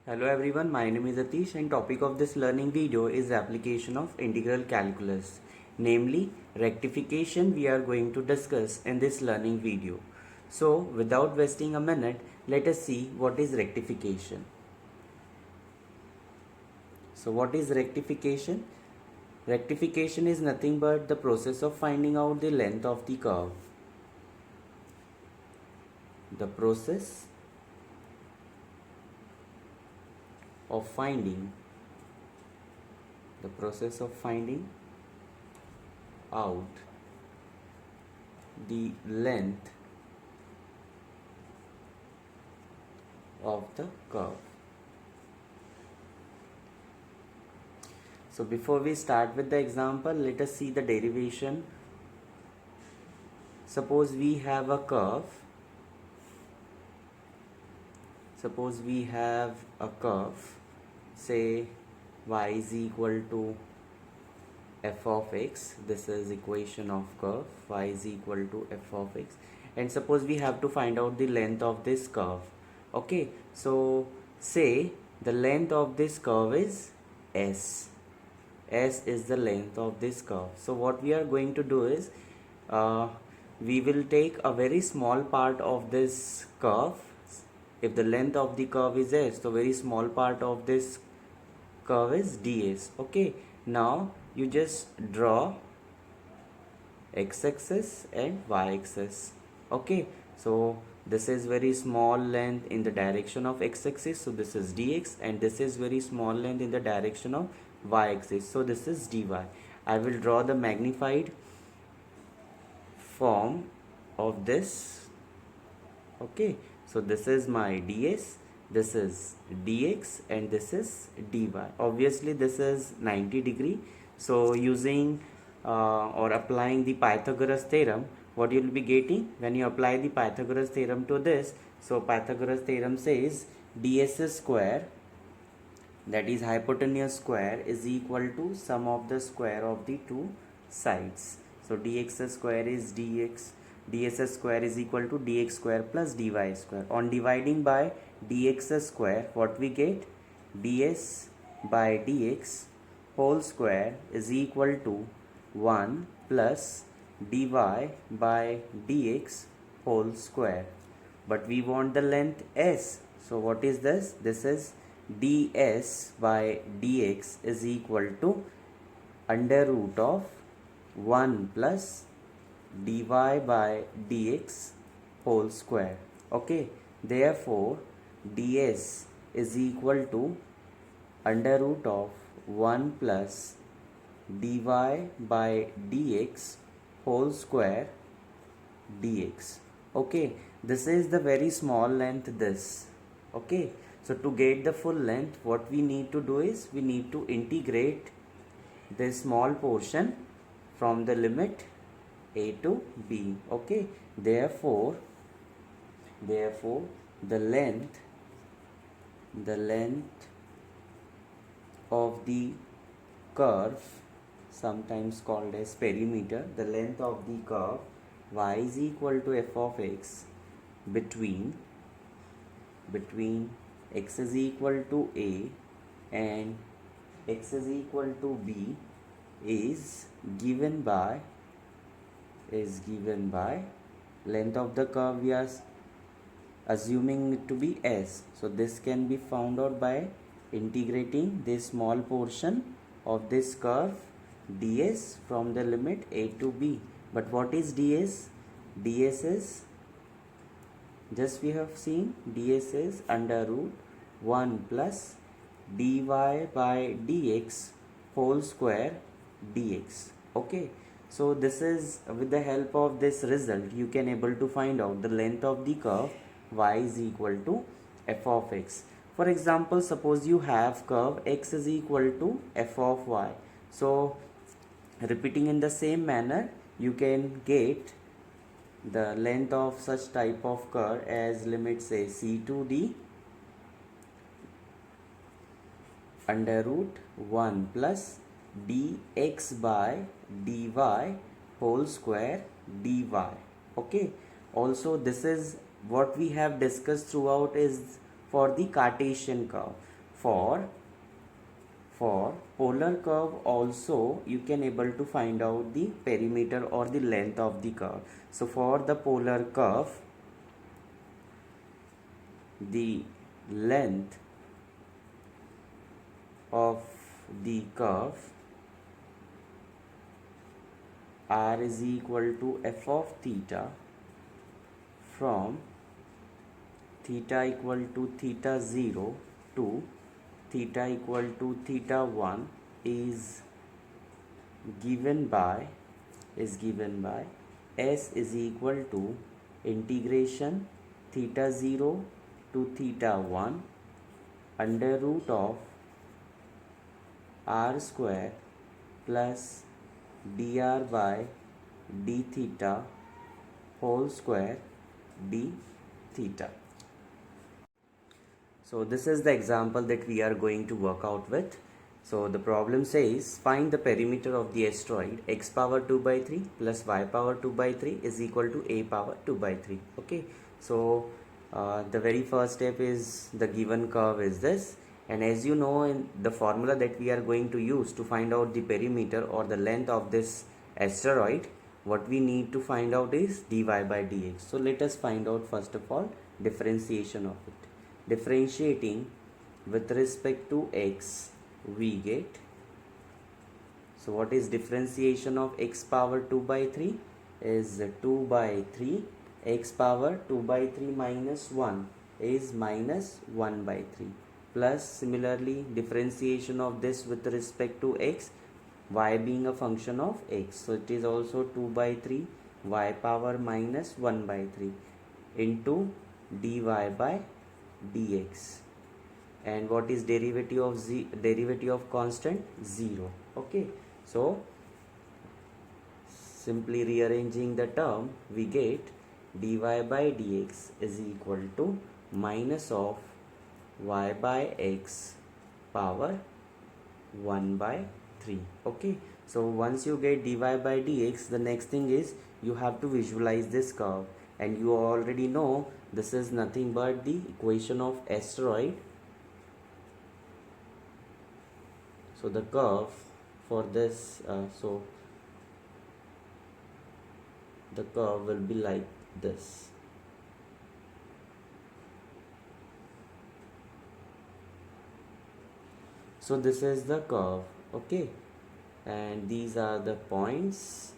Hello everyone, my name is Atish and topic of this learning video is application of integral calculus. Namely, rectification we are going to discuss in this learning video. So, without wasting a minute, let us see what is rectification. So, what is rectification? Rectification is nothing but the process of finding out the length of the curve. The process of finding out the length of the curve. So before we start with the example, let us see the derivation. Suppose we have a curve. Say y is equal to f of x. This is equation of curve. Y is equal to f of x. And suppose we have to find out the length of this curve. Okay, so say the length of this curve is s. S is the length of this curve. So what we are going to do is we will take a very small part of this curve. If the length of the curve is s, so very small part of this curve is ds. Okay, now you just draw x-axis and y-axis. Okay, so this is very small length in the direction of x-axis, so this is dx, and this is very small length in the direction of y-axis, so this is dy. I will draw the magnified form of this. Okay, so this is my ds, this is dx, and this is dy. Obviously this is 90 degree, so using or applying the Pythagoras theorem, what you will be getting when you apply the Pythagoras theorem to this? So Pythagoras theorem says ds square, that is hypotenuse square, is equal to sum of the square of the two sides. So dx square is ds square is equal to dx square plus dy square. On dividing by dx square, what we get? ds by dx whole square is equal to 1 plus dy by dx whole square. But we want the length s. So what is this? This is ds by dx is equal to under root of 1 plus dy by dx whole square. Okay, therefore ds is equal to under root of 1 plus dy by dx whole square dx. Okay, this is the very small length, this. Okay, so to get the full length, what we need to do is we need to integrate this small portion from the limit a to b. Okay, therefore the length of the curve, sometimes called as perimeter, the length of the curve y is equal to f of x between x is equal to a and x is equal to b is given by length of the curve we are assuming it to be s. So this can be found out by integrating this small portion of this curve ds from the limit a to b. But what is ds? ds is, just we have seen, ds is under root 1 plus dy by dx whole square dx. Okay, so this is, with the help of this result, you can able to find out the length of the curve y is equal to f of x. For example, suppose you have curve x is equal to f of y. So repeating in the same manner, you can get the length of such type of curve as limit say c to d under root 1 plus dx by dy whole square dy. Okay, also this is what we have discussed throughout is for the Cartesian curve. for polar curve also you can able to find out the perimeter or the length of the curve. So for the polar curve, the length of the curve r is equal to f of theta from theta equal to theta 0 to theta equal to theta 1 is given by s is equal to integration theta 0 to theta 1 under root of r square plus dr by d theta whole square d theta. So this is the example that we are going to work out with. So the problem says find the perimeter of the asteroid x power 2 by 3 plus y power 2 by 3 is equal to a power 2 by 3. Okay, so the very first step is the given curve is this, and as you know, in the formula that we are going to use to find out the perimeter or the length of this asteroid, what we need to find out is dy by dx. So let us find out first of all differentiation of it. Differentiating with respect to x, we get, so what is differentiation of x power 2 by 3 is 2 by 3, x power 2 by 3 minus 1 is minus 1 by 3, plus similarly differentiation of this with respect to x, y being a function of x, so it is also 2 by 3 y power minus 1 by 3 into dy by dx. And what is derivative of constant? 0. Okay, so simply rearranging the term, we get dy by dx is equal to minus of y by x power 1 by 3. Okay, so once you get dy by dx, the next thing is you have to visualize this curve, and you already know this is nothing but the equation of asteroid. So the curve for this, so the curve will be like this. So this is the curve, okay, and these are the points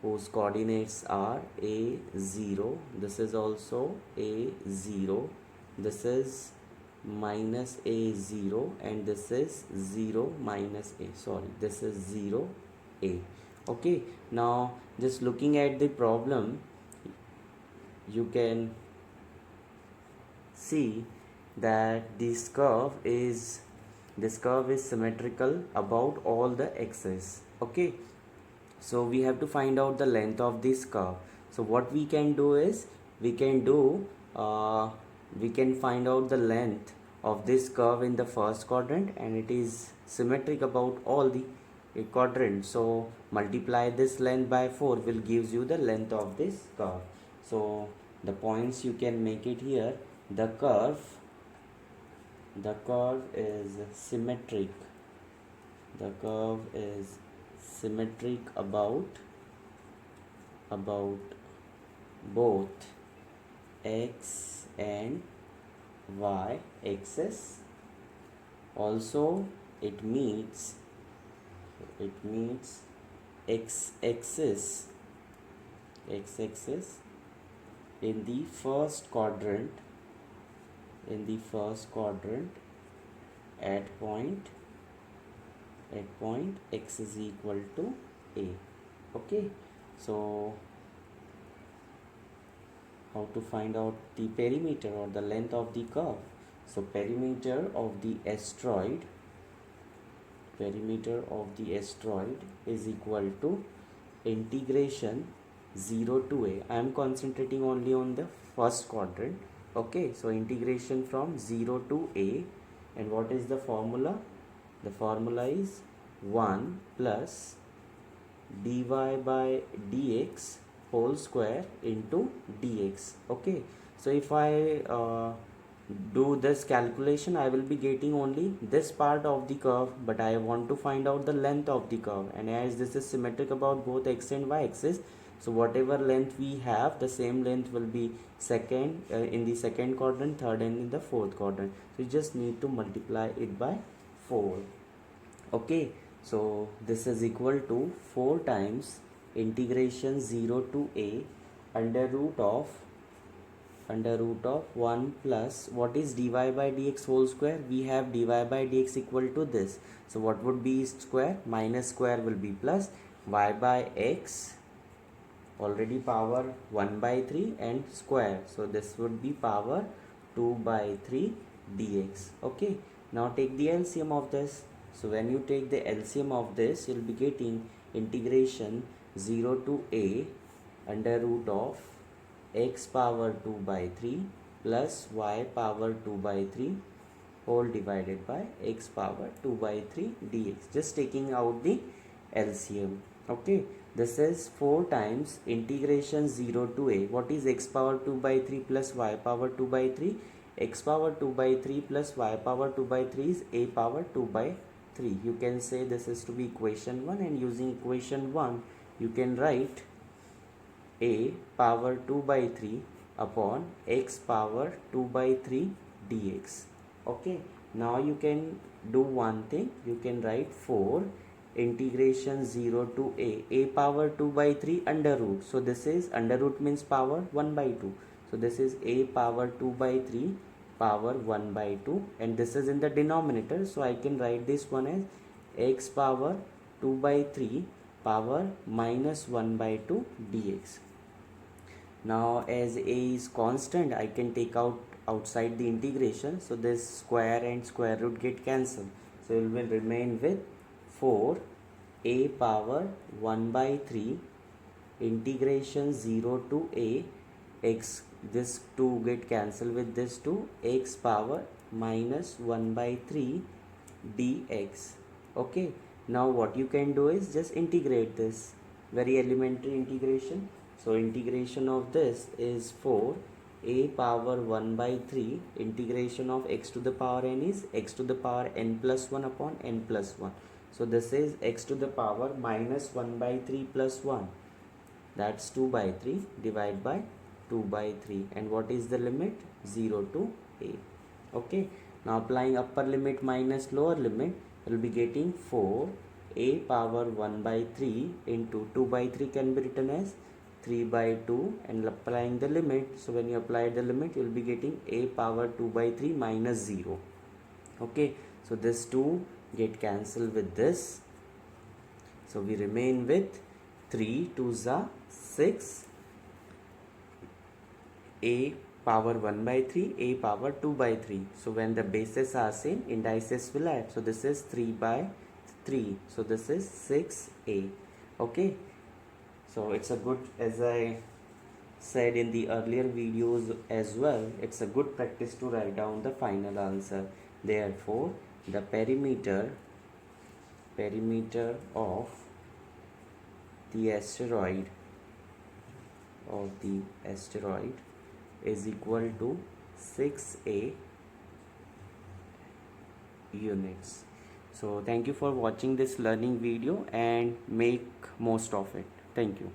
whose coordinates are a0. This is also a0. This is minus a0, and this is 0 minus a, sorry, this is 0 a. Okay, now just looking at the problem, you can see that this curve is symmetrical about all the x's. Okay, so we have to find out the length of this curve. So what we can do is we can find out the length of this curve in the first quadrant, and it is symmetric about all the quadrants. So multiply this length by 4 will gives you the length of this curve. So the points you can make it here. The curve is symmetric. The curve is symmetric about both x and y axis. Also it meets x axis in the first quadrant at point x is equal to a. Okay, so how to find out the perimeter or the length of the curve? So perimeter of the asteroid is equal to integration 0 to a. I am concentrating only on the first quadrant. Okay, so integration from 0 to a, and what is the formula? The formula is 1 plus dy by dx whole square into dx. Okay, so if I do this calculation, I will be getting only this part of the curve, but I want to find out the length of the curve, and as this is symmetric about both x and y axis, so whatever length we have, the same length will be second in the second quadrant, third, and in the fourth quadrant. So you just need to multiply it by 4. Okay, so this is equal to 4 times integration 0 to a under root of 1 plus what is dy by dx whole square. We have dy by dx equal to this, so what would be square? Minus square will be plus y by x, already power 1 by 3 and square, so this would be power 2 by 3 dx. Okay, now take the LCM of this. So when you take the LCM of this, you'll be getting integration 0 to a under root of x power 2 by 3 plus y power 2 by 3 whole divided by x power 2 by 3 dx, just taking out the LCM. Okay, this is 4 times integration 0 to a, what is x power 2 by 3 plus y power 2 by 3? X power 2 by 3 plus y power 2 by 3 is a power 2 by 3. You can say this is to be equation 1, and using equation 1 you can write a power 2 by 3 upon x power 2 by 3 dx. Okay, now you can do one thing, you can write 4 integration 0 to a power 2 by 3 under root, so this is under root means power 1 by 2, so this is a power 2 by 3 power 1 by 2, and this is in the denominator, so I can write this one as x power 2 by 3 power minus 1 by 2 dx. Now as a is constant, I can take out outside the integration, so this square and square root get cancelled, so it will remain with 4 a power 1 by 3 integration 0 to a x, this 2 get cancelled with this 2, x power minus 1 by 3 dx. Okay, now what you can do is just integrate this, very elementary integration. So integration of this is 4 a power 1 by 3 integration of x to the power n is x to the power n plus 1 upon n plus 1. So this is x to the power minus 1 by 3 plus 1, that's 2 by 3 divided by 2 by 3, and what is the limit? 0 to a. Okay, now applying upper limit minus lower limit, we will be getting 4 a power 1 by 3 into 2 by 3 can be written as 3 by 2, and applying the limit, so when you apply the limit you will be getting a power 2 by 3 minus 0. Okay, so this 2 get cancelled with this, so we remain with 3 2s are 6 a power 1 by 3 a power 2 by 3, so when the bases are same, indices will add, so this is 3 by 3, so this is 6a. Okay, so it's a good, as I said in the earlier videos as well, it's a good practice to write down the final answer. Therefore the perimeter of the asteroid is equal to 6a units. So thank you for watching this learning video and make most of it. Thank you.